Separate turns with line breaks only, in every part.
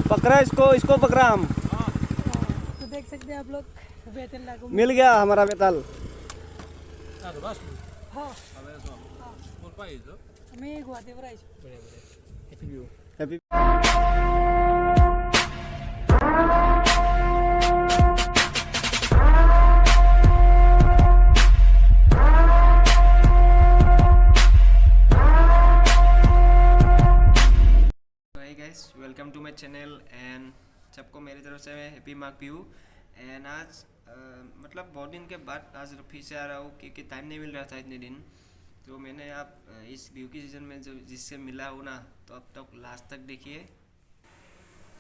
पकड़ा इसको पकड़ा हम।
तो देख सकते हैं आप लोग बेतल लागू
मिल गया हमारा बेताल।
हाँ मैं गुवाहाटी पर आई
happy welcome to my channel and सबको मेरी तरफ से हैप्पी माघ बिहू। एंड आज मतलब बहुत दिन के बाद आज फिर से आ रहा हूँ क्योंकि टाइम नहीं मिल रहा था इतने दिन। तो मैंने आप इस बिहू की सीज़न में जो जिससे मिला हूँ ना, तो अब तक लास्ट तक देखिए।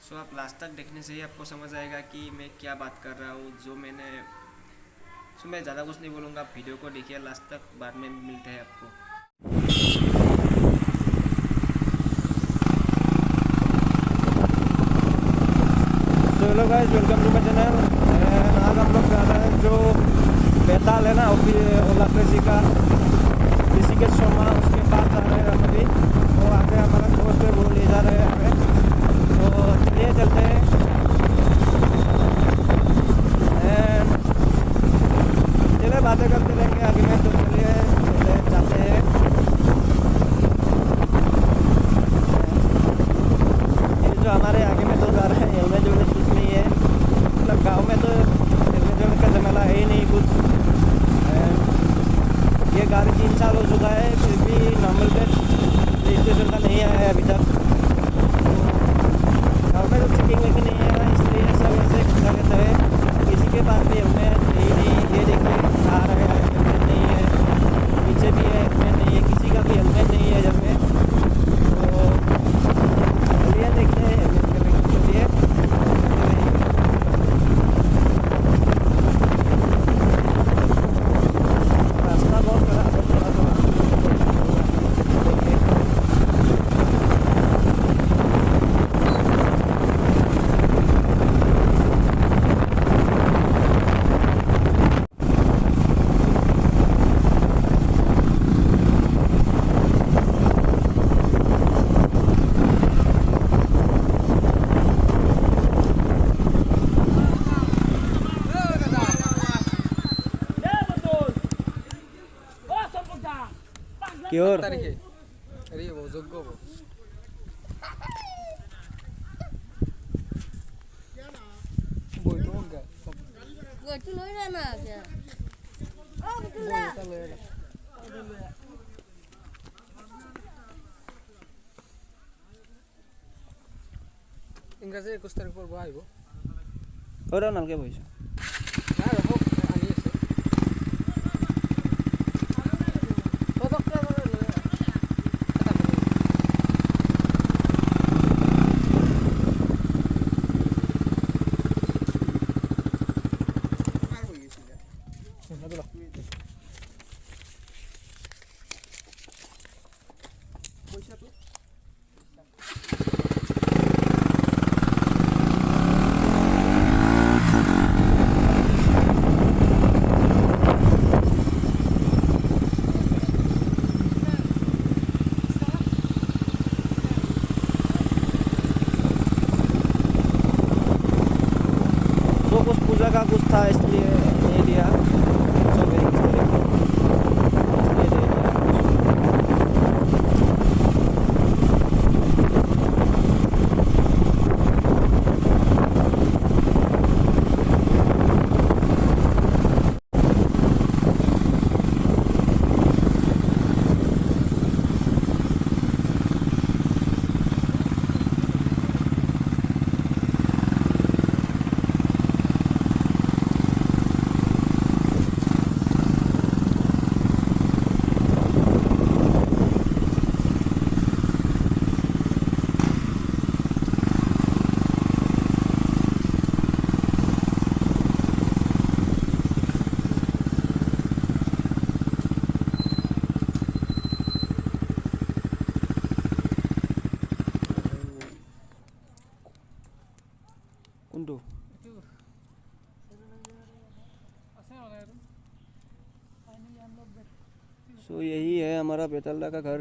सो आप लास्ट तक देखने से ही आपको समझ आएगा कि मैं क्या बात कर रहा हूँ। जो मैंने मैं ज़्यादा कुछ नहीं बोलूँगा, आप वीडियो को देखिए लास्ट तक, बाद में मिलते हैं आपको। Hello guys, welcome to my channel. आज हम लोग जा रहे हैं जो बेताल है ना, ओला कृषि का ऋषिकेश शर्मा, उसके पास जा रहे हैं हम अभी। तो आगे हमारा दोस्त है, वो ले जा रहे हैं हमें। तो चलिए चलते हैं एंड चलिए बातें करते रहेंगे आगे में। तो चलिए जाते हैं। ये जो हमारे आगे में तो जा रहे हैं, हेलमेट जो कुछ नहीं है। मतलब गांव में तो हेलमेट का झमेला है ही नहीं कुछ। ये गाड़ी 3 साल हो चुका है, फिर भी नॉर्मल पे रजिस्ट्रेशन का नहीं आया है अभी तक। तो गाँव में तो चेकिंग वेकिंग नहीं है, इसलिए सब ऐसे खड़ा रहता है। किसी के पास भी हेलमेट नहीं। ये देखिए आ रहा है, हेलमेट नहीं है। पीछे भी है, हेलमेट नहीं है। किसी का भी हेलमेट नहीं है इधर में। तो चलिए देखते हैं हेलमेट के लिए। रास्ता बहुत खराब है, थोड़ा सा কি ওর
তারিখে আরে ও যোগ্য বই তো মঙ্গা
বই তো লই না কে ও বুতুলা
বইটা লয়ে না ইংরেজি 21 তারিখ পর আইবো
ওরা নালকে বইছো
না হোক আনি আছে পদকটা লয়ে
तो कुछ पूजा का कुछ था इसलिए नहीं दिया। सब एक इस तरह का इसलिए दे दिया कुछ। कुंडू सो यही है हमारा बेताल्ला का घर।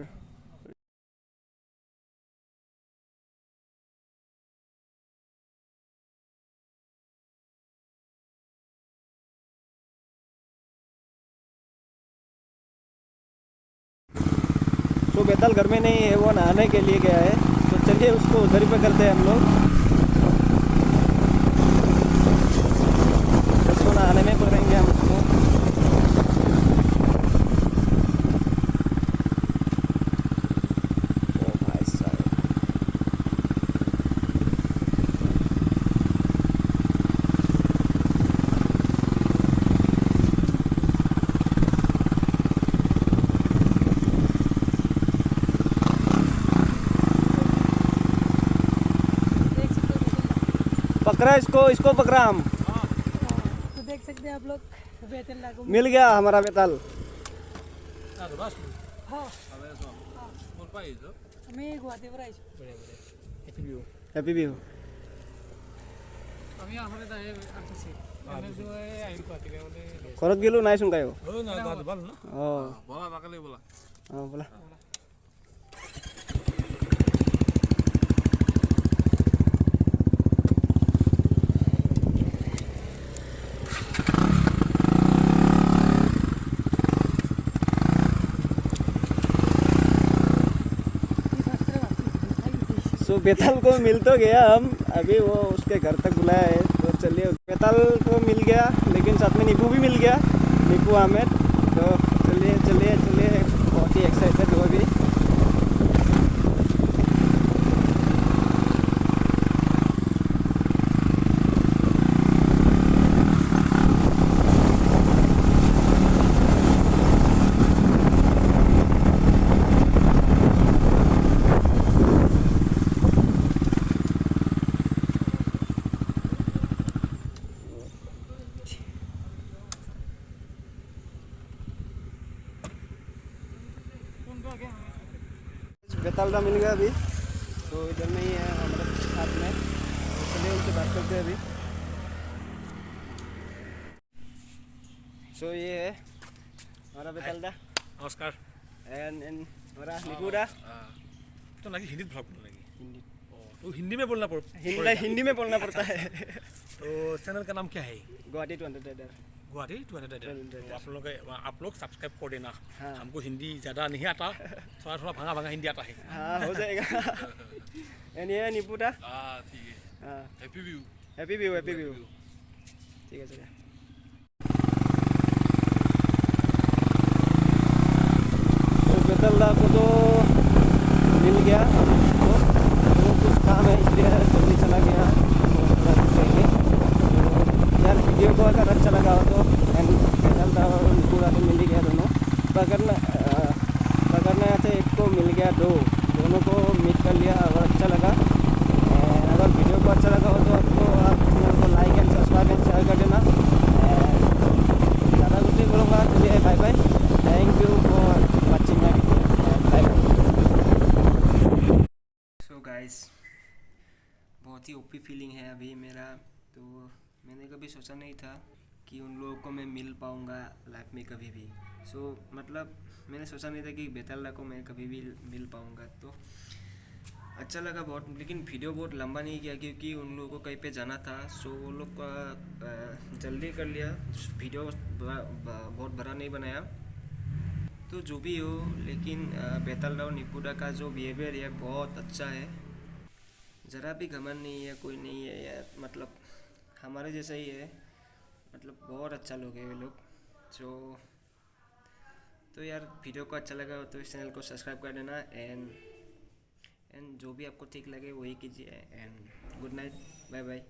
तो बेताल घर में नहीं है, वो नहाने के लिए गया है, तो चलिए उसको उधर ही पकड़ते हैं हम लोग। उसको नहाने में पकड़ेंगे हम उसको। ओ भाई साहब,
देख सकते हो बेतला।
पकड़ा इसको पकड़ा हम।
तो देख सकते हैं आप लोग बेतला को।
मिल गया हमारा बेताल।
हाँ
মোৰ পাই আহিছোঁ
আমি গুৱাহাটীৰ পৰা আহিছোঁ।
বঢ়িয়া বঢ়িয়া হেপী বিহু
हैप्पी बिहू।
আমি আহোঁতে তাই আহিছে আমি আহিম গুৱাহাটীলৈ মানে
ঘৰত গেলো নাই চোন কায়ো।
না গাটো ভাল ন
অঁ
বলা বাকালে বলা
অঁ বোলা। सो बेताल को मिल तो गया हम, अभी वो उसके घर तक बुलाया है, तो चलिए। बेताल को मिल गया, लेकिन साथ में नीपू भी मिल गया, नीपू आमिर। तो चलिए चलिए चलिए, बहुत ही एक्साइटेड हो अभी। बेताल का मिल गया अभी, तो इधर में ही है हमारे साथ में, तो चलिए उनसे बात करते हैं अभी। सो ये है हमारा बेताल दा
নমস্কাৰ
एंड हमारा निकू दा।
तो ना हिंदी ब्लॉग बोलने लगी
हिंदी
तो हिंदी में बोलना
हिंदी में बोलना पड़ता है।
तो चैनल का नाम क्या है
गुवाहाटी 200 राइडर।
गुवाहाटी 200 तो आप लोग सब्सक्राइब कर देना।
हाँ।
हमको हिंदी ज़्यादा नहीं आता, थोड़ा थोड़ा भांगा भांगा हिंदी आता है।
हाँ हो जाएगा। एंड ये है नीपू दा।
ठीक है
हाँ
happy view
happy view happy view. ठीक है चलिए। तो बेताल दा को तो मिल गया, तो कुछ काम है इसलिए जल्दी चला गया। तो थोड़ा रुकेंगे। तो यार वीडियो को अगर अच्छा लगा हो तो एंड बेताल दा और पूरा तो मिल ही गया दोनों। पकड़ने आते एक को मिल गया, दोनों को मीट कर लिया। अगर अच्छा लगा, अगर वीडियो को अच्छा लगा हो तो आपको आप चैनल को like and subscribe and share कर देना। ज़्यादा कुछ नहीं बोलूँगा, चलिए bye bye. Thank you for watching my video. So guys, बहुत ही ओपी फीलिंग है अभी मेरा। तो मैंने कभी सोचा नहीं था कि उन लोगों को मैं मिल पाऊँगा लाइफ में कभी भी। सो मतलब मैंने सोचा नहीं था कि बेताल को मैं कभी भी मिल पाऊँगा। तो अच्छा लगा बहुत, लेकिन वीडियो बहुत लंबा नहीं किया क्योंकि उन लोगों को कहीं पे जाना था। सो वो लोग का जल्दी कर लिया, वीडियो बहुत बड़ा नहीं बनाया। तो जो भी हो, लेकिन बेताल और निपुड़ा का जो बिहेवियर है बहुत अच्छा है। ज़रा भी घमंड नहीं है, कोई नहीं है यार, मतलब हमारे जैसा ही है, मतलब बहुत अच्छा लोग है वे लोग। तो यार वीडियो को अच्छा लगा तो इस चैनल को सब्सक्राइब कर देना। एंड जो भी आपको ठीक लगे वही कीजिए। And good night, bye bye.